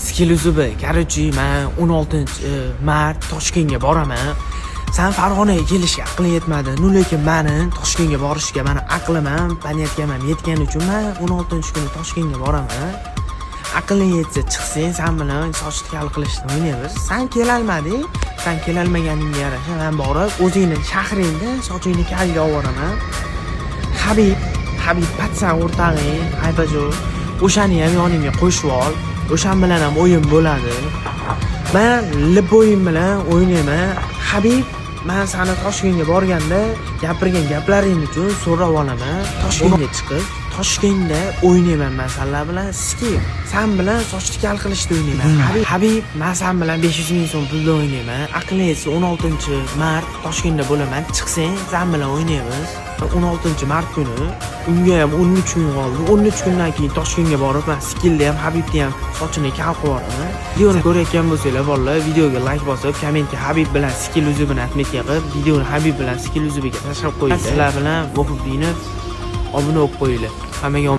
Skill uzubi, короче, men 16-mart Toshkentga boraman. Sen Farg'onaga kelishga aqling yetmadi. Lekin meni Toshkentga borishga meni aqlim ham, paniyatkam ham yetgani uchun men 16-kuni Toshkentga boraman. Aqling yetsa chiqsang, sen bilan soch tikal qilishni o'ynaymiz. Sen kelolmading. Sen kelolmaganingga yarasha men borib, o'zingni shahringda sochingni kalga olvoraman. Habib patsan o'rtag'ing, haybajo. O'shani ham yonimga qo'shib ol. O'shan bilan ham o'yin bo'ladi. Men lip o'yin bilan o'ynayman. Habib, men seni Toshkentga borganda gapirgan gaplaring uchun so'rab olaman. Toshkentga chiqib, Toshkentda o'ynayman men senlar bilan skill. Sen bilan soch tikal qilishda o'ynayman. Habib, men sen bilan 500 ming so'm pulda o'ynayman. Aqlingiz 16-mart Toshkentda bo'laman. Chiqsang, sen bilan o'ynaymiz. 16-mart kuni unga ham 13 kun qoldi. 13 kundan keyin Toshkentga borib, men skillda ham, Habibni ham sochini kal qilib yuboraman. Videoni ko'rayotgan bo'lsanglar, bolalar, videoga like bosib, kommentga Habib bilan skill uzubini atmetga qilib, videoni Habib bilan skill uzubiga tashlab qo'yinglar. Sizlar bilan Vohidbinov obuna bo'lib qo'yinglar. Hammaga